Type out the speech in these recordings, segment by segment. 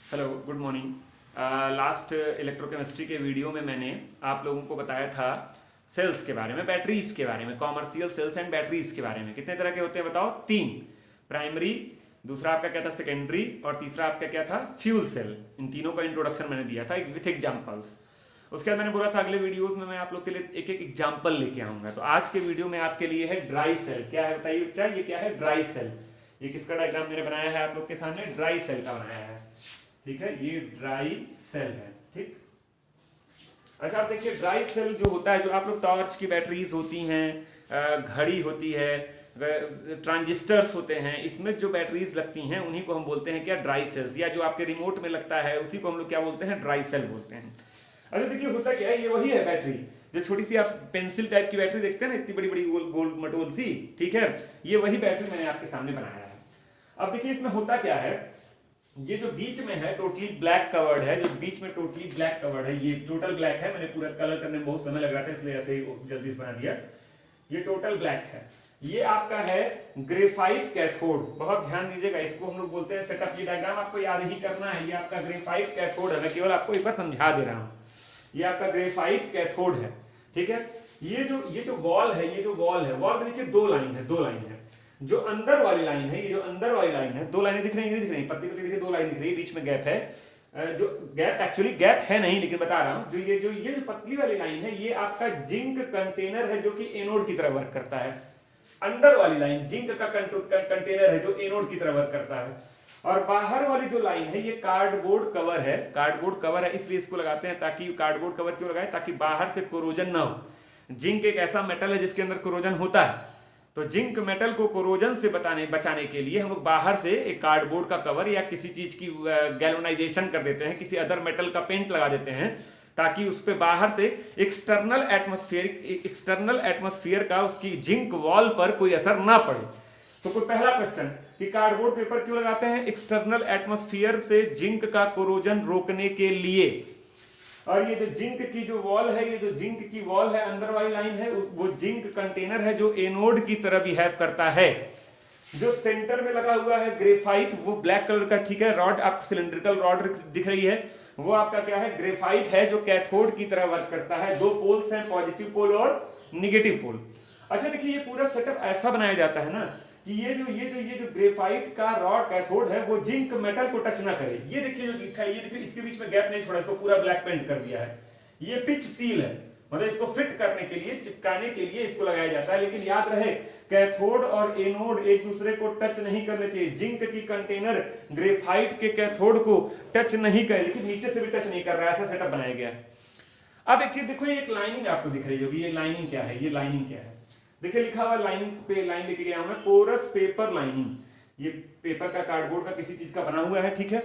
Hello good morning. Last electrochemistry के video में मैंने आप लोगों को बताया था सेल्स के बारे में, बैटरीज के बारे में, कॉमर्शियल सेल्स एंड बैटरीज के बारे में। कितने तरह के होते हैं बताओ? तीन। प्राइमरी, दूसरा आपका क्या था सेकेंडरी, और तीसरा आपका क्या था फ्यूल सेल। इन तीनों का इंट्रोडक्शन मैंने दिया था विथ एग्जाम्पल्स। उसके बाद मैंने बोला था अगले वीडियोस में मैं आप लोग के लिए एक एक एग्जाम्पल लेके आऊंगा। तो आज के वीडियो में आपके लिए है ड्राई सेल। क्या है बताइए बच्चा, ये क्या है? Dry cell. ये किसका डायग्राम मैंने बनाया है आप लोग के सामने? ड्राई सेल का बनाया है। ठीक है, ये ड्राई सेल है। ठीक। अच्छा, आप देखिए ड्राई सेल जो होता है, जो आप लोग टॉर्च की बैटरीज होती हैं, घड़ी होती है, ट्रांजिस्टर्स होते हैं, इसमें जो बैटरीज लगती हैं उन्हीं को हम बोलते हैं क्या? Dry cells. या जो आपके रिमोट में लगता है उसी को हम लोग क्या बोलते हैं? ड्राई सेल बोलते हैं। अच्छा देखिए होता क्या है, ये वही है बैटरी। जो छोटी सी आप पेंसिल टाइप की बैटरी देखते हैं ना, इतनी बड़ी बड़ी गोल गोल मटोल सी। ठीक है, ये वही बैटरी मैंने आपके सामने बनाया है। अब देखिए इसमें होता क्या है, ये जो बीच में है टोटली ब्लैक कवर्ड है, जो बीच में टोटली ब्लैक कवर्ड है, ये टोटल ब्लैक है। मैंने पूरा कलर करने में बहुत समय लग रहा था इसलिए ऐसे ही जल्दी से बना दिया। ये टोटल ब्लैक है। ये आपका है ग्रेफाइट कैथोड। बहुत ध्यान दीजिएगा, इसको हम लोग बोलते हैं सेटअप। ये डायग्राम आपको याद ही करना है। ये आपका ग्रेफाइट कैथोड है, मैं केवल आपको एक बार समझा दे रहा हूं। ये आपका ग्रेफाइट कैथोड है। ठीक है, ये जो वॉल है, ये जो वॉल है, वॉल में देखिए दो लाइन है, दो लाइन है। जो अंदर वाली लाइन है, ये जो अंदर वाली लाइन है, दो लाइनें दिख रही है, दिख रही है पत्ती पत्ती देखिए, दो लाइन दिख रही है, बीच में गैप है। जो गैप एक्चुअली गैप है नहीं, लेकिन बता रहा हूं, जो पतली वाली लाइन है, ये आपका जिंक कंटेनर है जो कि एनोड की तरह वर्क करता है। अंदर वाली लाइन जिंक का कंटेनर है जो एनोड की तरह वर्क करता है। और बाहर वाली जो लाइन है, ये कार्डबोर्ड कवर है। कार्डबोर्ड कवर है इसलिए इसको लगाते हैं, ताकि कार्डबोर्ड कवर क्यों लगाए? ताकि बाहर से कोरोजन ना हो। जिंक एक ऐसा मेटल है जिसके अंदर कोरोजन होता है, तो जिंक मेटल को कोरोजन से बचाने के लिए हम लोग बाहर से एक कार्डबोर्ड का कवर या किसी चीज की गैल्वेनाइजेशन कर देते हैं, किसी अदर मेटल का पेंट लगा देते हैं, ताकि उस पे बाहर से एक्सटर्नल एटमॉस्फेयर का उसकी जिंक वॉल पर कोई असर ना पड़े। तो कोई पहला क्वेश्चन कि कार्डबोर्ड पेपर क्यों लगाते हैं? एक्सटर्नल एटमॉस्फेयर से जिंक का कोरोजन रोकने के लिए। और ये जो जिंक की जो वॉल है, ये जो जिंक की वॉल है, अंदर वाली लाइन है, वो जिंक कंटेनर है जो एनोड की तरह बिहेव करता है। जो सेंटर में लगा हुआ है ग्रेफाइट, वो ब्लैक कलर का, ठीक है, रॉड, आपको सिलिंड्रिकल रॉड दिख रही है, वो आपका क्या है? ग्रेफाइट है, जो कैथोड की तरह वर्क करता है। दो पोल्स हैं, पॉजिटिव पोल और निगेटिव पोल। अच्छा देखिए, ये पूरा सेटअप ऐसा बनाया जाता है ना कि ये जो ग्रेफाइट का रॉड कैथोड है, वो जिंक मेटल को टच ना करे। ये देखिए जो लिखा है, ये देखिए इसके बीच में गैप नहीं छोड़ा, इसको पूरा ब्लैक पेंट कर दिया है। ये पिच सील है, मतलब इसको फिट करने के लिए, चिपकाने के लिए इसको लगाया जाता है। लेकिन याद रहे, कैथोड और एनोड एक दूसरे को टच नहीं करने चाहिए। जिंक की कंटेनर ग्रेफाइट के कैथोड को टच नहीं करे, लेकिन नीचे से भी टच नहीं कर रहा है, ऐसा सेटअप बनाया गया है। अब एक चीज देखो, ये एक लाइनिंग आपको दिख रही होगी। ये लाइनिंग क्या है? ये लाइनिंग क्या है? देखिए लिखा हुआ लाइनिंग पे, लाइन लेके गया हूं मैं, पोरस पेपर लाइनिंग। ये पेपर का, कार्डबोर्ड का, किसी चीज का बना हुआ है। ठीक है।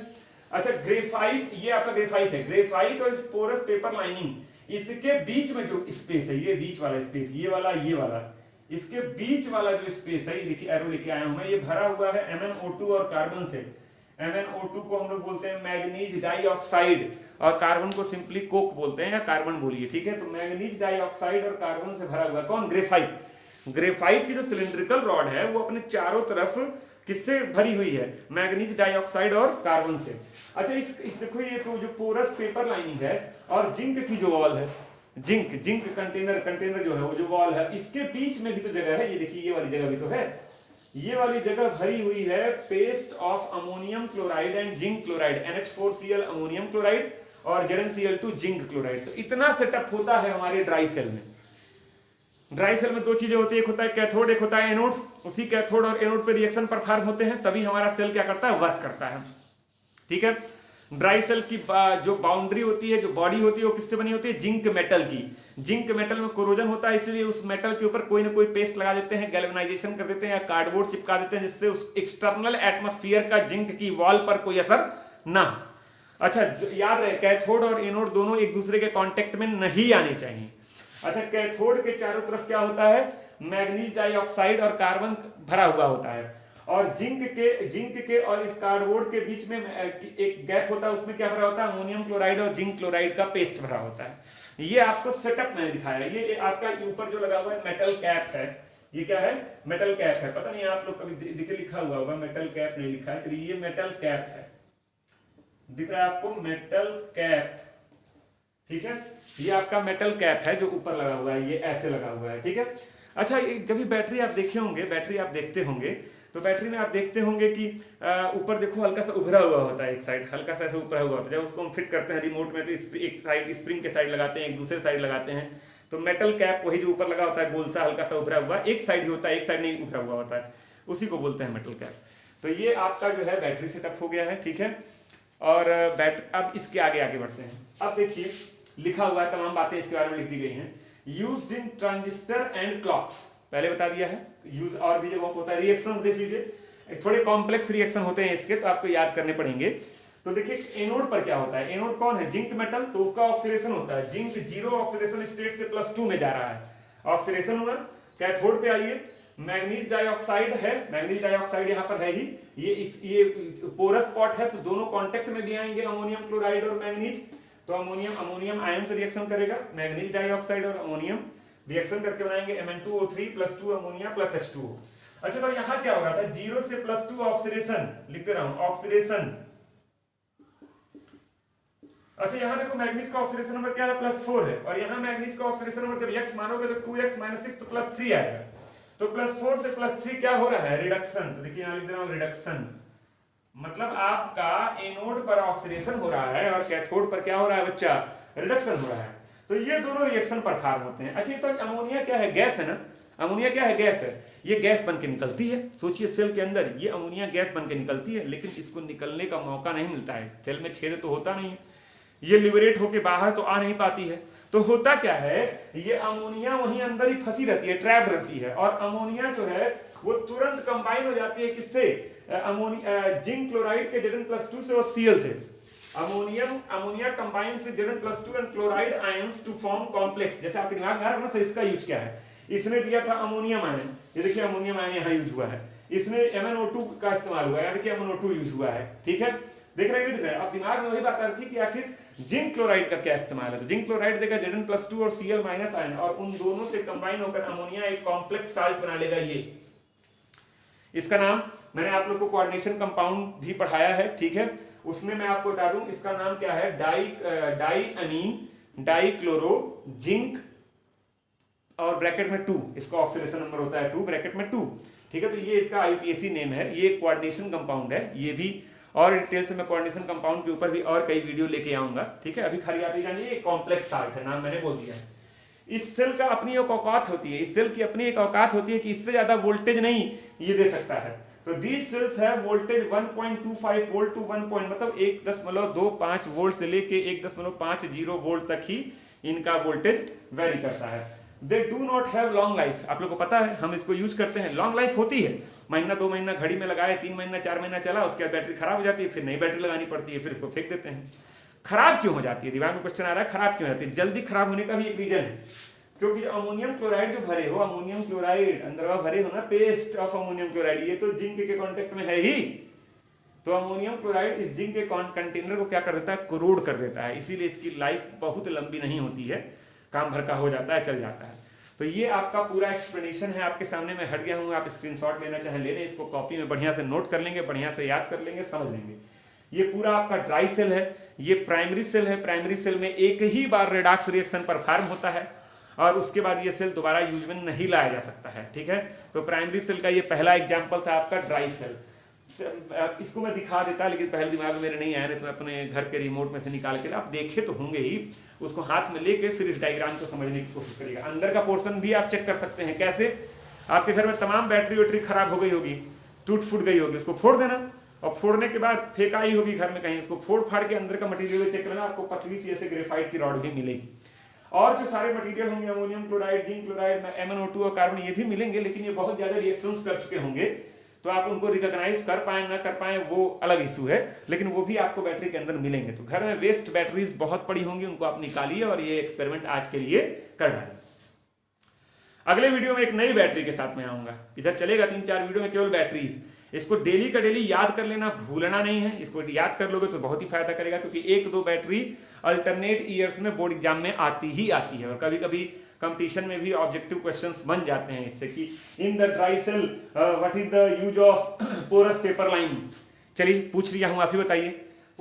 अच्छा, ग्रेफाइट, ये आपका ग्रेफाइट है। ग्रेफाइट और इस पोरस पेपर लाइनिंग, इसके बीच में जो स्पेस है, ये बीच वाला स्पेस, ये वाला, इसके बीच वाला जो स्पेस है, ये देखिए एरो लेके आया हूं मैं, ये भरा हुआ है MnO2 और कार्बन से। MnO2 को हम लोग बोलते हैं मैग्नीज डाइऑक्साइड, और कार्बन को सिंपली कोक बोलते हैं, या कार्बन बोलिए। ठीक है, तो मैग्नीज डाइऑक्साइड और कार्बन से भरा हुआ कौन? ग्रेफाइट। ग्रेफाइट की जो सिलिंड्रिकल रॉड है, वो अपने चारों तरफ किससे भरी हुई है? मैग्नीज डाइऑक्साइड और कार्बन से। अच्छा, इस देखो, ये जो पोरस पेपर लाइनिंग है और जिंक की जो वॉल है, जिंक कंटेनर जो है, वो जो वॉल है, इसके बीच में भी तो जगह है। ये देखिए, ये वाली जगह भी तो है। ये वाली जगह भरी हुई है paste of ammonium chloride and zinc chloride, NH4Cl ammonium chloride और ZnCl2 जिंक क्लोराइड। तो इतना सेटअप होता है हमारे ड्राई सेल में। ड्राई सेल में दो चीजें होती है, एक होता है कैथोड, एक होता है एनोड। उसी कैथोड और एनोड पे रिएक्शन परफॉर्म होते हैं, तभी हमारा सेल क्या करता है? वर्क करता है। ठीक है। ड्राई सेल की जो बाउंड्री होती है, जो बॉडी होती है, वो किससे बनी होती है? जिंक मेटल की। जिंक मेटल में कोरोजन होता है, इसलिए उस मेटल के ऊपर कोई ना कोई पेस्ट लगा देते हैं, गैल्वेनाइजेशन कर देते हैं, या कार्डबोर्ड चिपका देते हैं, जिससे उस एक्सटर्नल एटमॉस्फेयर का जिंक की वॉल पर कोई असर ना। अच्छा, याद रहे, कैथोड और एनोड दोनों एक दूसरे के कांटेक्ट में नहीं आने चाहिए। अच्छा, कैथोड के चारों तरफ क्या होता है? मैग्नीज डाइऑक्साइड और कार्बन भरा हुआ होता है, और जिंक के और इस कार्डबोर्ड के बीच में एक गैप होता है, उसमें क्या भरा होता है? अमोनियम क्लोराइड और जिंक क्लोराइड का पेस्ट भरा होता है। ये आपको सेटअप मैंने दिखाया। ये आपका ऊपर जो लगा हुआ है मेटल कैप है, ये क्या है? मेटल कैप है। पता नहीं आप लोग कभी देखिए लिखा हुआ होगा, मेटल कैप नहीं लिखा है, चलिए ये मेटल कैप है। दिख रहा है आपको मेटल कैप, ठीक है, ये आपका मेटल कैप है जो ऊपर लगा हुआ है, ये ऐसे लगा हुआ है, ठीक है। अच्छा, कभी बैटरी आप देखे होंगे, बैटरी आप देखते होंगे तो बैटरी में आप देखते होंगे कि ऊपर देखो हल्का सा उभरा हुआ होता है, एक साइड हल्का सा ऐसे उभरा हुआ होता है। जब उसको हम फिट करते हैं रिमोट में तो एक साइड स्प्रिंग के साइड लगाते हैं, एक दूसरे साइड लगाते हैं, तो मेटल कैप वही जो ऊपर लगा होता है गोल सा हल्का सा उभरा हुआ, एक साइड ही होता है, एक साइड नहीं उभरा हुआ होता है, उसी को बोलते हैं मेटल कैप। तो ये आपका जो है बैटरी सेटअप हो गया है, ठीक है। और अब इसके आगे आगे बढ़ते हैं। अब देखिए लिखा हुआ है, तमाम बातें इसके बारे में लिख दी गई हैं। Used in transistor and clocks, पहले बता दिया है। यूज और भी जगह होता है। रिएक्शन देख लीजिए, थोड़े कॉम्प्लेक्स रिएक्शन होते हैं इसके, तो आपको याद करने पड़ेंगे। तो देखिए एनोड पर क्या होता है, एनोड कौन है, जिंक मेटल, तो उसका ऑक्सीडेशन होता है, जिंक 0 ऑक्सीडेशन स्टेट से +2 में जा रहा है, ऑक्सीडेशन हुआ। कैथोड पे आइए, मैग्नीज डाइऑक्साइड है, मैग्नीज डाइऑक्साइड यहाँ पर है ही, ये पोरस स्पॉट है, तो दोनों कांटेक्ट में भी आएंगे अमोनियम क्लोराइड और मैग्नीज, तो अमोनियम आयन से रिएक्शन करेगा, मैग्नीज डाइऑक्साइड और अमोनियम रिएक्शन करके बनाएंगे Mn2O3 +2 अमोनिया + H2O। अच्छा, तो यहाँ क्या हो रहा था, 0 से +2 ऑक्सीडेशन, लिखते रहा हूं ऑक्सीडेशन। अच्छा, यहाँ देखो मैग्नीज का ऑक्सीडेशन नंबर क्या है, +4 है, और यहाँ मैग्नीज का ऑक्सीडेशन नंबर जब x मानोगे तो 2x - 6 तो +3 आएगा, तो +4 से +3 क्या हो रहा है, रिडक्शन। तो देखिए यहाँ लिख दे रहा हूं रिडक्शन, मतलब आपका एनोड पर ऑक्सीडेशन हो रहा है और कैथोड पर क्या हो रहा है बच्चा, रिडक्शन हो रहा है। तो ये दोनों रिएक्शन परफॉर्म होते हैं। अच्छा, तो अमोनिया क्या है, गैस है ना, अमोनिया क्या है, गैस है, ये गैस बन के निकलती है। सोचिए सेल के अंदर ये अमोनिया गैस बन के निकलती है, लेकिन इसको निकलने का मौका नहीं मिलता है, सेल में छेद तो होता नहीं है, ये लिबरेट होके बाहर तो आ नहीं पाती है। तो होता क्या है, ये अमोनिया वहीं अंदर ही फंसी रहती है, ट्रैप्ड रहती है, और अमोनिया जो है वो तुरंत कंबाइन हो जाती है किससे, जिंक क्लोराइड के Zn+2 से और Cl से। Ammonia combines with Zn+2 and chloride ions to form complex. जैसे आपके दिमाग में आ रहा है ना, इसका यूज क्या है, इसने दिया था अमोनियम आयन, ये देखिए अमोनियम आयन यहाँ यूज हुआ है, इसमें MnO2 का इस्तेमाल हुआ है, यानी कि MnO2 यूज हुआ है, ठीक है, देख रहे हैं। अब दिमाग में वही बात आ रही थी कि आखिर जिंक क्लोराइड का क्या इस्तेमाल है, तो जिंक क्लोराइड देगा Zn+2 और Cl- आयन, और उन दोनों से कंबाइन होकर अमोनिया एक कॉम्प्लेक्स साल्ट बना लेगा। ये इसका नाम मैंने आप लोग को कोऑर्डिनेशन कंपाउंड भी पढ़ाया है, ठीक है, उसमें मैं आपको बता दूं इसका नाम क्या है, डाई डाइक्लोरो जिंक और ब्रैकेट में 2, इसका ऑक्सीडेशन नंबर होता है 2 ब्रैकेट में 2, ठीक है। तो ये इसका IUPAC नेम है, ये कोऑर्डिनेशन कंपाउंड है, ये भी और डिटेल से मैं कोऑर्डिनेशन कंपाउंड के ऊपर भी और कई वीडियो लेके आऊंगा, ठीक है। अभी खाली आप जानिए ये कॉम्प्लेक्स साल्ट है, नाम मैंने बोल दिया है। इस सेल का अपनी एक औकात होती है, इस सेल की अपनी एक औकात होती है कि इससे ज्यादा वोल्टेज नहीं ये दे सकता है। तो दीज सेल्स है वोल्टेज 1.25 वोल्ट टू 1 पॉइंट, मतलब 1.25 वोल्ट से लेके 1.50 वोल्ट तक ही इनका वोल्टेज वेरी करता है। They do not have long life, आप लोग को पता है हम इसको यूज करते हैं, लॉन्ग लाइफ होती है, महीना 2 महीना घड़ी में लगाए, 3 महीना 4 महीना चला, उसके बाद बैटरी खराब हो जाती है, फिर नई बैटरी लगानी पड़ती है, फिर इसको फेंक देते हैं। खराब क्यों हो जाती है, दिमाग में क्वेश्चन आ रहा है, खराब क्यों हो जाती है, जल्दी खराब होने का भी एक रीजन है, क्योंकि अमोनियम क्लोराइड जो भरे हो, अमोनियम क्लोराइड अंदर भरे हो ना, पेस्ट ऑफ अमोनियम क्लोराइड, ये तो जिंक के कांटेक्ट में है ही, तो अमोनियम क्लोराइड इस जिंक के कंटेनर को क्या कर देता है, कोरोड कर देता है, इसीलिए इसकी लाइफ बहुत लंबी नहीं होती है, काम भर का हो जाता है, चल जाता है। तो ये आपका पूरा एक्सप्लेनेशन है, आपके सामने मैं हट गया हूँ, आप स्क्रीनशॉट लेना चाहें ले लें, इसको कॉपी में बढ़िया से नोट कर लेंगे, बढ़िया से याद कर लेंगे, समझ लेंगे। ये पूरा आपका ड्राई सेल है, ये प्राइमरी सेल है, प्राइमरी सेल में एक ही बार रेडॉक्स रिएक्शन परफॉर्म होता है और उसके बाद ये सेल दोबारा यूज में नहीं लाया जा सकता है, ठीक है। तो प्राइमरी सेल का ये पहला एग्जांपल था आपका ड्राई सेल। इसको मैं दिखा देता, लेकिन पहले दिमाग में मेरे नहीं आया, नहीं तो अपने घर के रिमोट में से निकाल के, आप देखे तो होंगे ही, उसको हाथ में लेके फिर इस डायग्राम को समझने की कोशिश करिएगा। अंदर का पोर्शन भी आप चेक कर सकते हैं, कैसे, आपके घर में तमाम बैटरी वैटरी खराब हो गई होगी, टूट फूट गई होगी, उसको फोड़ देना, और फोड़ने के बाद फेंकाई होगी घर में कहीं, इसको फोड़ फाड़ के अंदर का मटेरियल चेक करना, आपको पतली सी ऐसे ग्रेफाइट की रॉड भी मिलेगी, और जो सारे मटेरियल होंगे ammonium chloride, zinc chloride, MnO2 और कार्बन, ये भी मिलेंगे, लेकिन ये बहुत ज्यादा रिएक्शंस कर चुके होंगे, तो आप उनको रिकॉग्नाइज कर पाए ना कर पाए वो अलग इशू है, लेकिन वो भी आपको बैटरी के अंदर मिलेंगे। तो घर में वेस्ट बैटरीज बहुत पड़ी होंगी, उनको आप निकालिए और ये एक्सपेरिमेंट आज के लिए कर डालिए। अगले वीडियो में एक नई बैटरी के साथ में आऊंगा, इधर चलेगा 3-4 वीडियो में केवल बैटरीज, इसको डेली का डेली याद कर लेना, भूलना नहीं है, इसको याद कर लोगे तो बहुत ही फायदा करेगा, क्योंकि 1-2 बैटरी अल्टरनेट ईयर्स में बोर्ड एग्जाम में आती ही आती है, और कभी कभी कंपटीशन में भी ऑब्जेक्टिव क्वेश्चंस बन जाते हैं इससे, कि in the dry cell what is the use of porous paper line. चलिए पूछ लिया हूं, आप ही बताइए,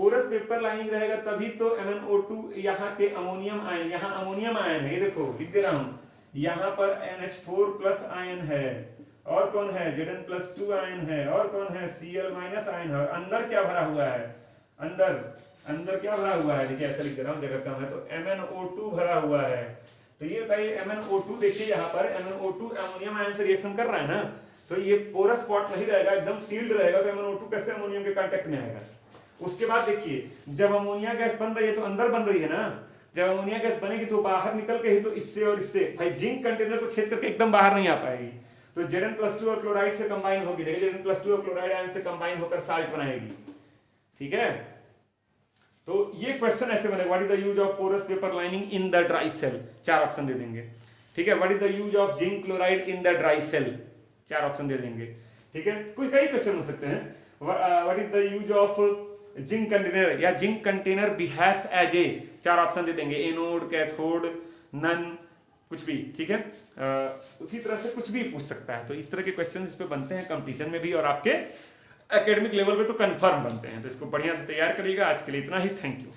पोरस पेपर लाइनिंग रहेगा तभी तो MnO2 यहाँ के अमोनियम आयन, यहाँ अमोनियम आयन है, ये देखो लिख दे रहा हूँ, यहाँ पर NH4 प्लस आयन है, और कौन है Zn+2 आयन है, और कौन है Cl माइनस आयन है, और अंदर क्या भरा हुआ है, अंदर क्या भरा हुआ है, देखिए ऐसा लिख दे रहा हूँ, जगह कम है तो MnO2 भरा हुआ है। तो ये बताइए MnO2, देखिए यहाँ पर MnO2 अमोनियम आयन से रिएक्शन कर रहा है ना, तो ये पोरस स्पॉट नहीं रहेगा, एकदम सील्ड रहेगा, तो MnO2 कैसे अमोनियम के कांटेक्ट में आएगा। उसके बाद देखिए जब अमोनिया गैस बन रही है तो अंदर बन रही है ना, जब अमोनिया गैस बनेगी तो बाहर निकल के ही तो इससे और इससे, भाई जिंक कंटेनर को छेद करके एकदम बाहर नहीं आ पाएगी, तो Zn+2 और क्लोराइड से कंबाइन होगी, देखिए Zn+2 और क्लोराइड आयन से कंबाइन होकर साल्ट बनाएगी, ठीक है। तो ये क्वेश्चन ऐसे बनेगा, what is the use of porous paper lining in the dry cell, 4 option दे देंगे, ठीक है। What is the use of zinc chloride in the dry cell, 4 option दे देंगे, ठीक है। कुछ कई क्वेश्चन हो सकते हैं, what is the use of zinc container या zinc container behaves as a, 4 option दे देंगे, एनोड, कैथोड, नन, कुछ भी, ठीक है। उसी तरह से कुछ भी पूछ सकता है, तो इस तरह के क्वेश्चन इस पे बनते हैं कंपटीशन में भी, और आपके एकेडमिक लेवल पे तो कंफर्म बनते हैं, तो इसको बढ़िया से तैयार करिएगा। आज के लिए इतना ही, थैंक यू।